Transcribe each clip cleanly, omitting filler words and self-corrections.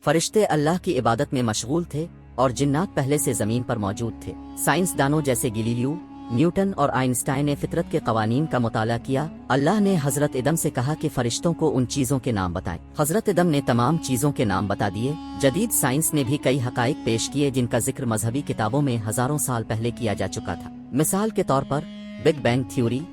फरिश्ते अल्लाह की इबादत में मशगूल थे और जिन्नात पहले से ज़मीन पर मौजूद थे। साइंसदानों जैसे गैलीलियो, न्यूटन और आइंस्टाइन ने फितरत के कवानीन का मुताला किया। अल्लाह ने हज़रत इदम से कहा कि फरिश्तों को उन चीज़ों के नाम बताएं। हज़रत इदम ने तमाम चीज़ों के नाम बता दिए। जदीद साइंस ने भी कई हक़ाइक़ पेश किए जिनका जिक्र मजहबी किताबों में हज़ारों साल पहले किया जा चुका था। मिसाल के तौर पर बिग बैंग थ्योरी।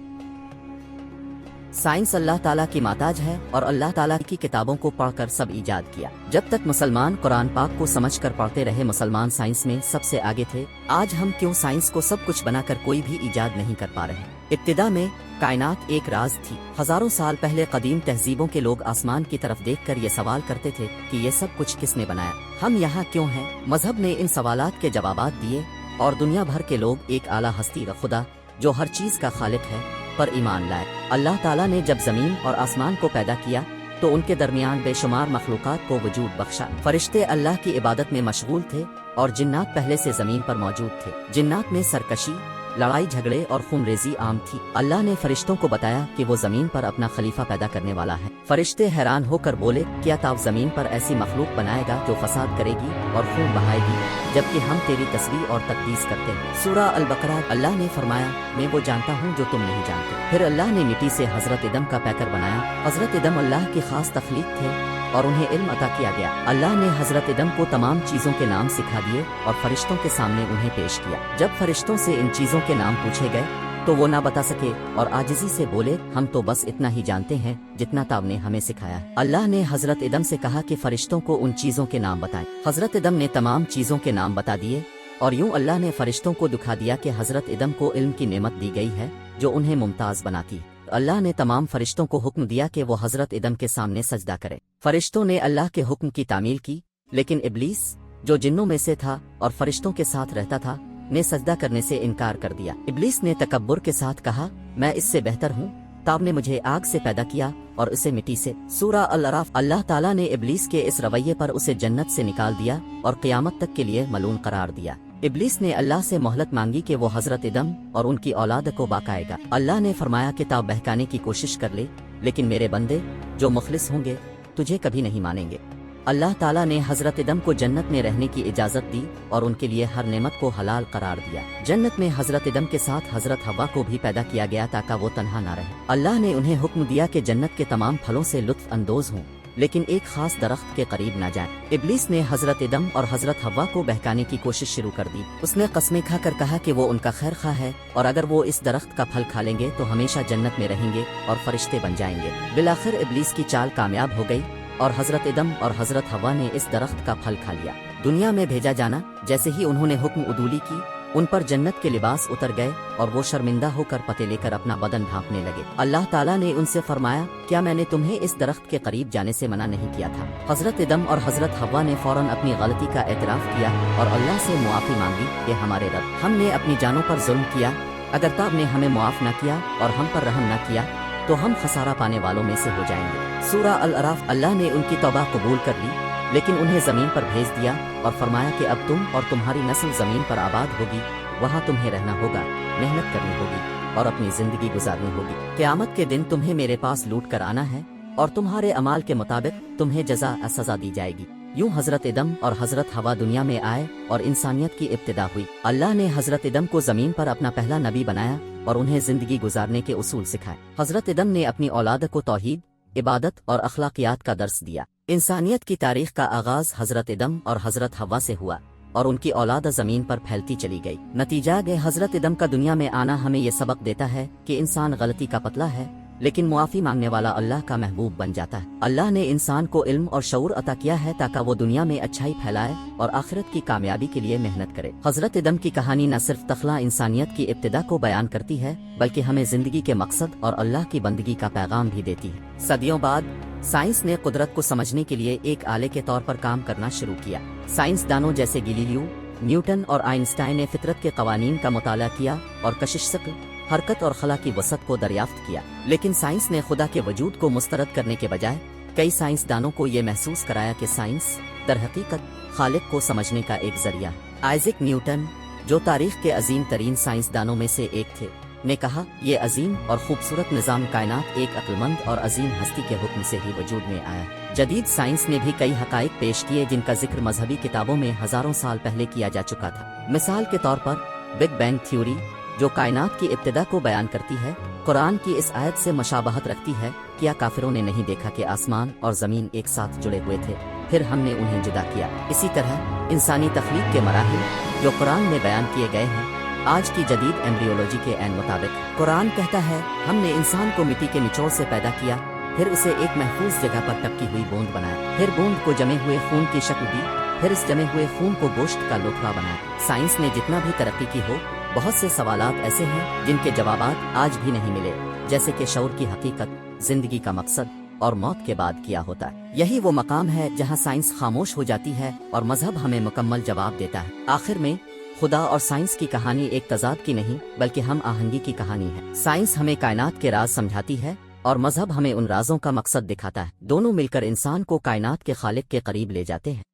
साइंस अल्लाह ताला की माताज है और अल्लाह ताला की किताबों को पढ़कर सब ईजाद किया। जब तक मुसलमान कुरान पाक को समझकर पढ़ते रहे, मुसलमान साइंस में सबसे आगे थे। आज हम क्यों साइंस को सब कुछ बनाकर कोई भी ईजाद नहीं कर पा रहे? इब्तिदा में कायनात एक राज थी। हजारों साल पहले कदीम तहजीबों के लोग आसमान की तरफ देखकर ये सवाल करते थे कि ये सब कुछ किसने बनाया, हम यहाँ क्यों हैं? मजहब ने इन सवालात के जवाबात दिए और दुनिया भर के लोग एक आला हस्ती खुदा जो हर चीज का खालिक है पर ईमान लाए। अल्लाह ताला ने जब जमीन और आसमान को पैदा किया तो उनके दरमियान बेशुमार मखलूकात को वजूद बख्शा। फरिश्ते अल्लाह की इबादत में मशगूल थे और जिन्नात पहले से जमीन पर मौजूद थे। जिन्नात में सरकशी, लड़ाई झगड़े और खूनरेजी आम थी। अल्लाह ने फरिश्तों को बताया कि वो जमीन पर अपना खलीफा पैदा करने वाला है। फरिश्ते हैरान होकर बोले, क्या ताव जमीन पर ऐसी मखलूक बनाएगा जो फसाद करेगी और खून बहाएगी, जबकि हम तेरी तस्बीह और तकदीस करते हैं। सूरा अल बकरा। अल्लाह ने फरमाया, मैं वो जानता हूँ जो तुम नहीं जानते। फिर अल्लाह ने मिट्टी से हजरत इदम का पैकर बनाया। हजरत इदम अल्लाह की खास तख्लीक थे और उन्हें इल्म अता किया गया। अल्लाह ने हजरत इदम को तमाम चीज़ों के नाम सिखा दिए और फरिश्तों के सामने उन्हें पेश किया। जब फरिश्तों से इन चीज़ों के नाम पूछे गए तो वो ना बता सके और आजिज़ी से बोले, हम तो बस इतना ही जानते हैं जितना ताव ने हमें सिखाया है। अल्लाह ने हजरत इदम से कहा कि फरिश्तों को उन चीज़ों के नाम बताएं। हजरत इदम ने तमाम चीज़ों के नाम बता दिए और यूं अल्लाह ने फरिश्तों को दिखा दिया कि हजरत इदम को इल्म की नेमत दी गई है जो उन्हें मुमताज़ बनाती है। अल्लाह ने तमाम फरिश्तों को हुक्म दिया कि वो हजरत इदम के सामने सजदा करें। फरिश्तों ने अल्लाह के हुक्म की तामील की, लेकिन इब्लीस जो जिन्नों में से था और फरिश्तों के साथ रहता था ने सजदा करने से इनकार कर दिया। इब्लीस ने तकब्बुर के साथ कहा, मैं इससे बेहतर हूँ, ताब ने मुझे आग से पैदा किया और उसे मिट्टी से। सूरा अल अराफ। अल्लाह ताला ने इब्लीस के इस रवैये पर उसे जन्नत से निकाल दिया और क़यामत तक के लिए मलून करार दिया। इब्लीस ने अल्लाह से मोहलत मांगी कि वो हजरत इदम और उनकी औलाद को बाकाएगा। अल्लाह ने फरमाया कि ताब बहकाने की कोशिश कर ले, लेकिन मेरे बंदे जो मुखलिस होंगे तुझे कभी नहीं मानेंगे। अल्लाह ताला ने हजरत इदम को जन्नत में रहने की इजाज़त दी और उनके लिए हर नेमत को हलाल करार दिया। जन्नत में हजरत इदम के साथ हजरत हवा को भी पैदा किया गया ताकि वो तन्हा ना रहे। अल्लाह ने उन्हें हुक्म दिया कि जन्नत के तमाम फलों से लुत्फ अंदोज हों, लेकिन एक खास दरख्त के करीब ना जाएं। इब्लीस ने हजरत इदम और हजरत हवा को बहकाने की कोशिश शुरू कर दी। उसने कस्में खाकर कहा कि वो उनका खैर खा है और अगर वो इस दरख्त का फल खा लेंगे तो हमेशा जन्नत में रहेंगे और फरिश्ते बन जाएंगे। बिलाखिर इब्लीस की चाल कामयाब हो गई और हजरत इदम और हजरत हवा ने इस दरख्त का फल खा लिया। दुनिया में भेजा जाना। जैसे ही उन्होंने हुक्म उदूली की, उन पर जन्नत के लिबास उतर गए और वो शर्मिंदा होकर पते लेकर अपना बदन ढांपने लगे। अल्लाह ताला ने उनसे फरमाया, क्या मैंने तुम्हें इस दरख्त के करीब जाने से मना नहीं किया था? हजरत इदम और हजरत हवा ने फौरन अपनी गलती का एतराफ किया और अल्लाह से मुआफ़ी मांगी कि हमारे रब, हमने अपनी जानों पर जुल्म किया। अगर ताब ने हमें मुआफ़ न किया और हम पर रहम न किया तो हम खसारा पाने वालों में से हो जाएंगे। सूरा अल अराफ। अल्लाह ने उनकी तौबा कबूल कर ली, लेकिन उन्हें ज़मीन पर भेज दिया और फरमाया कि अब तुम और तुम्हारी नस्ल ज़मीन पर आबाद होगी, वहाँ तुम्हें रहना होगा, मेहनत करनी होगी और अपनी ज़िंदगी गुजारनी होगी। क़यामत के दिन तुम्हें मेरे पास लूट कर आना है और तुम्हारे अमाल के मुताबिक तुम्हें जज़ा सज़ा दी जाएगी। यूं हजरत इदम और हजरत हवा दुनिया में आए और इंसानियत की इब्तिदा हुई। अल्लाह ने हजरत इदम को ज़मीन पर अपना पहला नबी बनाया और उन्हें ज़िंदगी गुजारने के उसूल सिखाए। हजरत इदम ने अपनी औलाद को तौहीद, इबादत और अखलाकियात का दर्स दिया। इंसानियत की तारीख का आगाज हजरत इदम और हजरत हवा से हुआ और उनकी औलाद ज़मीन पर फैलती चली गई। नतीजा है हजरत इदम का दुनिया में आना हमें ये सबक देता है कि इंसान गलती का पतला है, लेकिन मुआफ़ी मांगने वाला अल्लाह का महबूब बन जाता है। अल्लाह ने इंसान को इल्म और शऊर अता किया है ताकि वो दुनिया में अच्छाई फैलाए और आखिरत की कामयाबी के लिए मेहनत करे। हजरत इदम की कहानी न सिर्फ तख्ला इंसानियत की इब्तिदा को बयान करती है, बल्कि हमें जिंदगी के मकसद और अल्लाह की बंदगी का पैगाम भी देती है। सदियों बाद साइंस ने कुदरत को समझने के लिए एक आले के तौर पर काम करना शुरू किया। साइंसदानों जैसे गैलीलियो, न्यूटन और आइंस्टाइन ने फितरत के कवानीन का मुताला किया और कशिश शक्ल, हरकत और खला की वसत को दरियाफ्त किया। लेकिन साइंस ने खुदा के वजूद को मुस्तरद करने के बजाय कई साइंसदानों को ये महसूस कराया कि साइंस दरहकीकत खालिक को समझने का एक जरिया है। आइजैक न्यूटन, जो तारीख के अजीम तरीन साइंसदानों में से एक थे, ने कहा, ये अजीम और खूबसूरत निज़ाम कायनात एक अक्लमंद और अजीम हस्ती के हुक्म से ही वजूद में आया है। जदीद साइंस ने भी कई हकाइक पेश किए जिनका जिक्र मजहबी किताबों में हजारों साल पहले किया जा चुका था। मिसाल के तौर पर बिग बैंग थ्योरी, जो कायनात की इब्तिदा को बयान करती है, कुरान की इस आयत से मुशाबहत रखती है। क्या काफिरों ने नहीं देखा कि आसमान और जमीन एक साथ जुड़े हुए थे, फिर हमने उन्हें जुदा किया। इसी तरह इंसानी तख्लीक के मराहिल जो कुरान में बयान किए गए हैं, आज की जदीद एम्ब्रियोलॉजी के ऐन मुताबिक कुरान कहता है हमने इंसान को मिट्टी के निचोड़ से पैदा किया, फिर उसे एक महफूज जगह पर टपकी हुई बूंद बनाया, फिर बूंद को जमे हुए खून की शक्ल दी, फिर इस जमे हुए खून को गोश्त का लोथड़ा बनाया। साइंस ने जितना भी तरक्की की हो, बहुत से सवालात ऐसे हैं जिनके जवाबात आज भी नहीं मिले, जैसे कि शऊर की हकीकत, जिंदगी का मकसद और मौत के बाद क्या होता है। यही वो मकाम है जहाँ साइंस खामोश हो जाती है और मजहब हमें मुकम्मल जवाब देता है। आखिर में खुदा और साइंस की कहानी एक तजाद की नहीं बल्कि हम आहंगी की कहानी है। साइंस हमें कायनात के राज समझाती है और मजहब हमें उन राजों का मकसद दिखाता है। दोनों मिलकर इंसान को कायनात के खालिक के करीब ले जाते हैं।